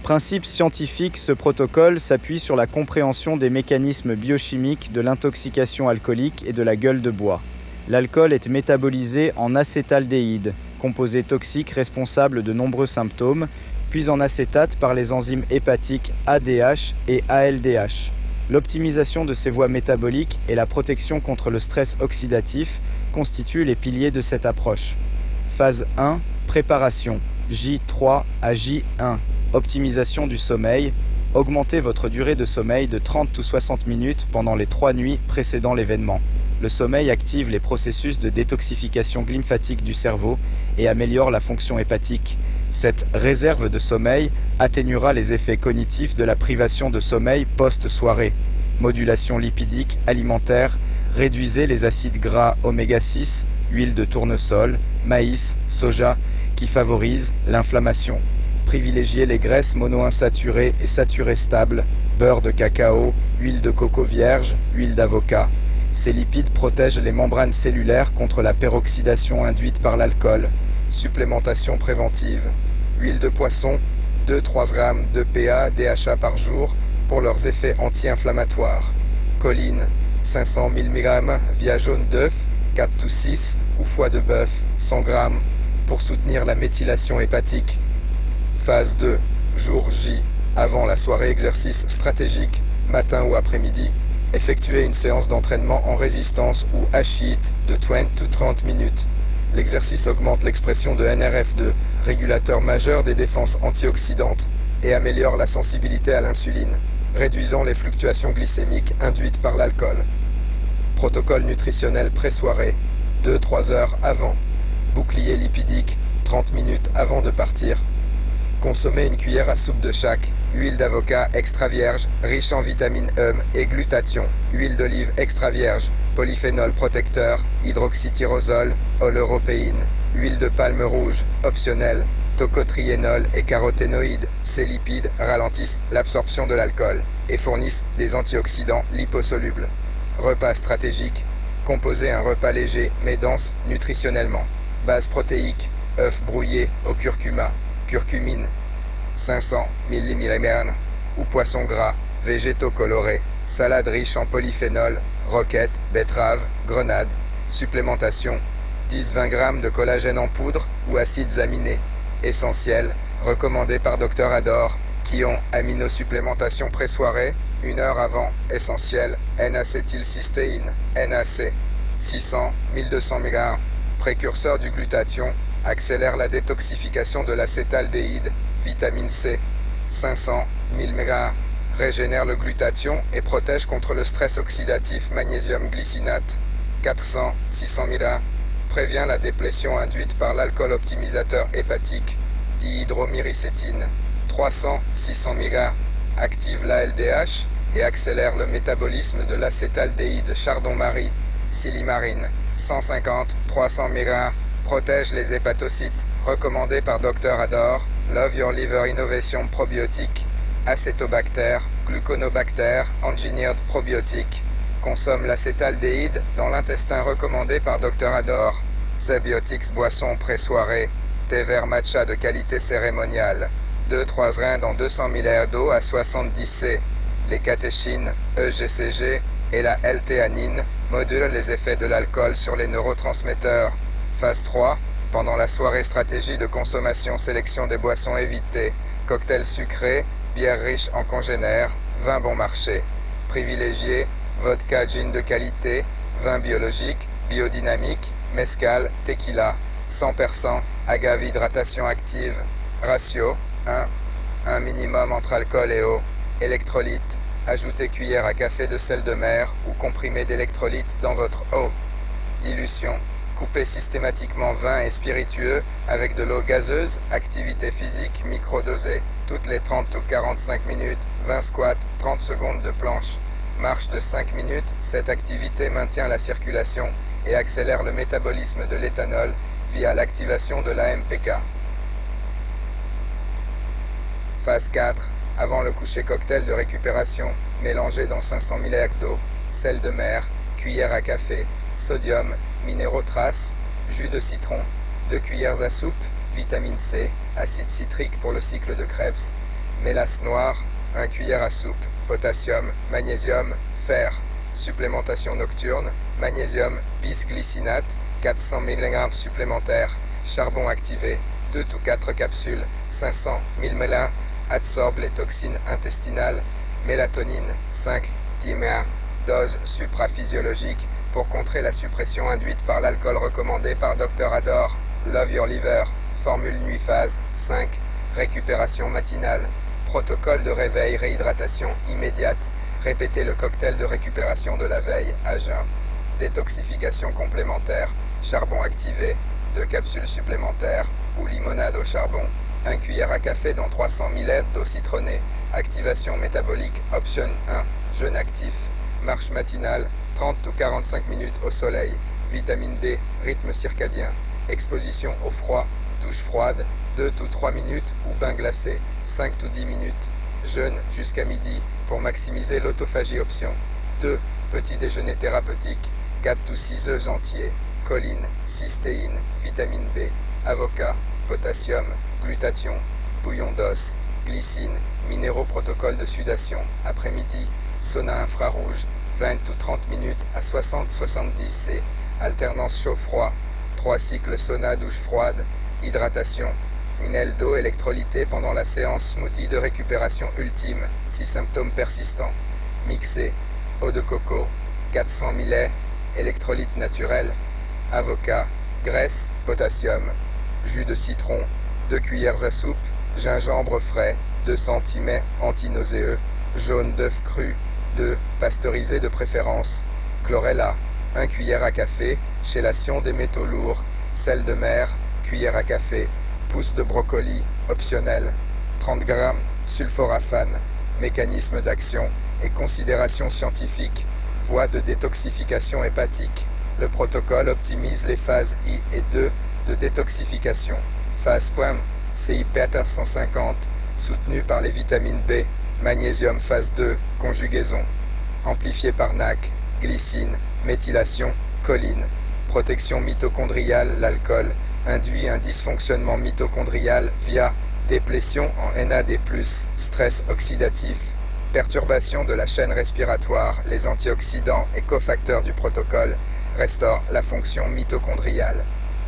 Principe scientifique, ce protocole s'appuie sur la compréhension des mécanismes biochimiques de l'intoxication alcoolique et de la gueule de bois. L'alcool est métabolisé en acétaldéhyde, composé toxique responsable de nombreux symptômes, puis en acétate par les enzymes hépatiques ADH et ALDH. L'optimisation de ces voies métaboliques et la protection contre le stress oxydatif constituent les piliers de cette approche. Phase 1, préparation, J3 à J1, optimisation du sommeil. Augmentez votre durée de sommeil de 30 ou 60 minutes pendant les 3 nuits précédant l'événement. Le sommeil active les processus de détoxification lymphatique du cerveau et améliore la fonction hépatique. Cette réserve de sommeil atténuera les effets cognitifs de la privation de sommeil post-soirée. Modulation lipidique alimentaire, réduisez les acides gras oméga 6, huile de tournesol, maïs, soja, qui favorisent l'inflammation. Privilégiez les graisses monoinsaturées et saturées stables, beurre de cacao, huile de coco vierge, huile d'avocat. Ces lipides protègent les membranes cellulaires contre la peroxydation induite par l'alcool. Supplémentation préventive. Huile de poisson, 2-3 g de PA, DHA par jour pour leurs effets anti-inflammatoires. Choline, 500 mg via jaune d'œuf, 4-6 ou foie de bœuf, 100 g pour soutenir la méthylation hépatique. Phase 2, jour J, avant la soirée exercice stratégique, matin ou après-midi. Effectuez une séance d'entraînement en résistance ou HIIT de 20 à 30 minutes. L'exercice augmente l'expression de NRF2, régulateur majeur des défenses antioxydantes, et améliore la sensibilité à l'insuline, réduisant les fluctuations glycémiques induites par l'alcool. Protocole nutritionnel pré-soirée, 2-3 heures avant. Bouclier lipidique, 30 minutes avant de partir. Consommez une cuillère à soupe de chaque. Huile d'avocat extra vierge, riche en vitamine E et glutathion. Huile d'olive extra vierge, polyphénol protecteur, hydroxytyrosol, oleuropéine. Huile de palme rouge, optionnelle, tocotriénol et caroténoïdes. Ces lipides ralentissent l'absorption de l'alcool et fournissent des antioxydants liposolubles. Repas stratégique. Composez un repas léger mais dense nutritionnellement. Base protéique, œuf brouillé au curcuma, curcumine, 500 mg ou poisson gras, végétaux colorés, salade riche en polyphénol, roquette, betterave, grenade. Supplémentation, 10-20 g de collagène en poudre ou acides aminés, essentiels, recommandés par Dr Ador, qui ont aminosupplémentation pré-soirée, 1 heure avant, essentiel, N-acétylcystéine, NAC, 600-1200 mg, précurseur du glutathion, accélère la détoxification de l'acétaldéhyde, vitamine C, 500 mg, régénère le glutathion et protège contre le stress oxydatif magnésium glycinate, 400-600 mg, prévient la déplétion induite par l'alcool optimisateur hépatique, dihydromyricétine, 300-600 mg, active l'ALDH et accélère le métabolisme de l'acétaldéhyde chardon-marie, silimarine, 150-300 mg, protège les hépatocytes, recommandé par Dr Ador, Love Your Liver Innovation Probiotique, acétobactère, gluconobactère, engineered probiotique, consomme l'acétaldéhyde dans l'intestin recommandé par Dr Ador, Zebiotics boisson pré-soirée, thé vert matcha de qualité cérémoniale, 2-3 grains dans 200 ml d'eau à 70 C, les catéchines, EGCG et la L-théanine modulent les effets de l'alcool sur les neurotransmetteurs. Phase 3, pendant la soirée stratégie de consommation sélection des boissons évitées, cocktails sucrés, bières riches en congénères, vin bon marché. Privilégiez vodka gin de qualité, vin biologique, biodynamique, mezcal, tequila, 100%, agave hydratation active. Ratio 1 minimum entre alcool et eau. Électrolytes, ajoutez cuillère à café de sel de mer ou comprimé d'électrolytes dans votre eau. Dilution. Coupez systématiquement vin et spiritueux avec de l'eau gazeuse, activité physique microdosée, toutes les 30 ou 45 minutes, 20 squats, 30 secondes de planche. Marche de 5 minutes, cette activité maintient la circulation et accélère le métabolisme de l'éthanol via l'activation de l'AMPK. Phase 4, avant le coucher cocktail de récupération, mélangez dans 500 ml d'eau, sel de mer, cuillère à café, sodium, minéraux traces, jus de citron, 2 cuillères à soupe, vitamine C, acide citrique pour le cycle de Krebs, mélasse noire, 1 cuillère à soupe, potassium, magnésium, fer, supplémentation nocturne, magnésium bisglycinate, 400 mg supplémentaires, charbon activé, 2 ou 4 capsules, 500 mmol, absorbe les toxines intestinales, mélatonine, 5 dimères, dose supraphysiologique pour contrer la suppression induite par l'alcool recommandé par Dr Ador, Love Your Liver, formule nuit phase, 5, récupération matinale, protocole de réveil, réhydratation immédiate, répétez le cocktail de récupération de la veille à jeun, détoxification complémentaire, charbon activé, 2 capsules supplémentaires ou limonade au charbon, 1 cuillère à café dans 300 ml d'eau citronnée, activation métabolique option 1, jeûne actif, marche matinale, 30 ou 45 minutes au soleil, vitamine D, rythme circadien, exposition au froid, douche froide, 2 ou 3 minutes ou bain glacé, 5 ou 10 minutes, jeûne jusqu'à midi pour maximiser l'autophagie option, 2, petit déjeuner thérapeutique, 4 ou 6 œufs entiers, choline, cystéine, vitamine B, avocat, potassium, glutathion, bouillon d'os, glycine, minéraux protocole de sudation, après-midi, sauna infrarouge, 20 ou 30 minutes à 60-70 C, alternance chaud-froid, 3 cycles sauna douche froide, hydratation, une aile d'eau électrolytée pendant la séance smoothie de récupération ultime, si symptômes persistants, mixé, eau de coco, 400 ml, électrolyte naturel, avocat, graisse, potassium, jus de citron, 2 cuillères à soupe, gingembre frais, 2 centimètres antinauséeux, jaune d'œuf cru, 2, pasteurisé de préférence, chlorella, 1 cuillère à café, chélation des métaux lourds, sel de mer, cuillère à café, pousse de brocoli, optionnel, 30 g, sulforaphane, mécanisme d'action et considérations scientifiques, voie de détoxification hépatique. Le protocole optimise les phases I et II de détoxification. Phase point, CIP 150, soutenu par les vitamines B, magnésium phase 2, conjugaison. Amplifié par NAC, glycine, méthylation, choline. Protection mitochondriale, l'alcool induit un dysfonctionnement mitochondrial via déplétion en NAD+, stress oxydatif, perturbation de la chaîne respiratoire, les antioxydants et cofacteurs du protocole restaurent la fonction mitochondriale.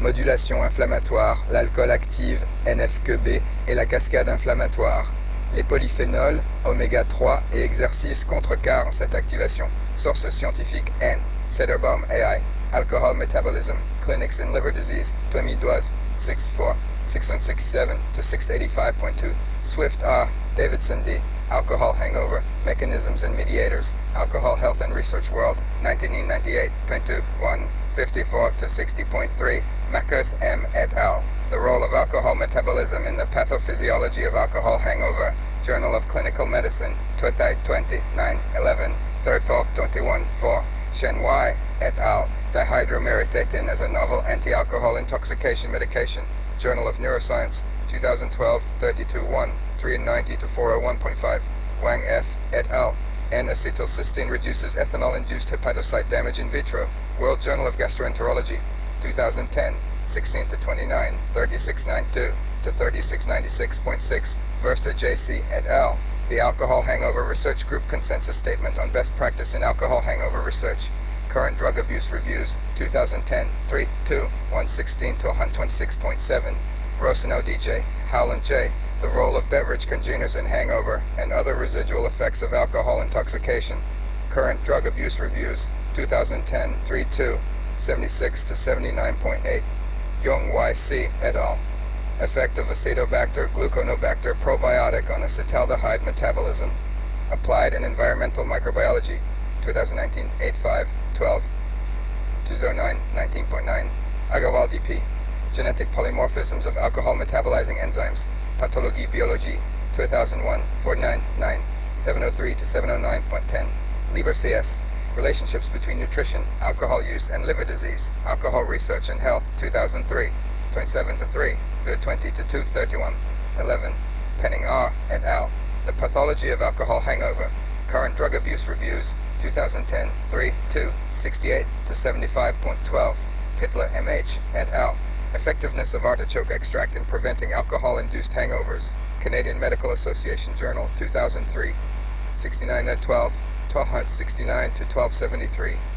Modulation inflammatoire, l'alcool active NF-κB et la cascade inflammatoire. Les polyphénols, oméga 3 et exercice contrecarrent cette activation. Source scientifique N. Sederbaum AI. Alcohol metabolism. Clinics in liver disease. 2012. 64. 667 to 685.2. Swift R. Davidson D. Alcohol hangover. Mechanisms and mediators. Alcohol Health and Research World. 1998.2. 154 to 60.3. Marcus M. et al. The role of alcohol metabolism in the pathophysiology of alcohol hangover. Journal of Clinical Medicine. 2029-11. 3rd Fall 21-4. Shen Y. et al. Dihydromeritatin as a novel anti-alcohol intoxication medication. Journal of Neuroscience. 2012, 32-1, 390 to 401.5. Wang F. et al. N-acetylcysteine reduces ethanol-induced hepatocyte damage in vitro. World Journal of Gastroenterology. 2010, 16 to 29, 3692 to 3696.6. Verster J.C. et al. The Alcohol Hangover Research Group Consensus Statement on Best Practice in Alcohol Hangover Research. Current Drug Abuse Reviews, 2010, 3-2, 116 to 126.7. Rosano DJ, Howland J. The Role of Beverage Congeners in Hangover and Other Residual Effects of Alcohol Intoxication. Current Drug Abuse Reviews, 2010, 3-2, 76 to 79.8. Young Y.C. et al. Effect of Acetobacter gluconobacter probiotic on acetaldehyde metabolism. Applied in Environmental Microbiology, 2019, 8-5, 12, 209, 19.9. Agarwal DP. Genetic polymorphisms of alcohol metabolizing enzymes. Pathologie Biologie, 2001, 49, 9, 703 to 709.10. Liber CS. Relationships between nutrition, alcohol use, and liver disease. Alcohol Research and Health, 2003, 27 to 3, 20 to 231, 11. Penning R. et al. The Pathology of Alcohol Hangover. Current Drug Abuse Reviews, 2010, 3, 2, 68 to 75.12. Pitler M.H. et al. Effectiveness of artichoke extract in preventing alcohol-induced hangovers. Canadian Medical Association Journal, 2003, 69 12, 1269 to 1273.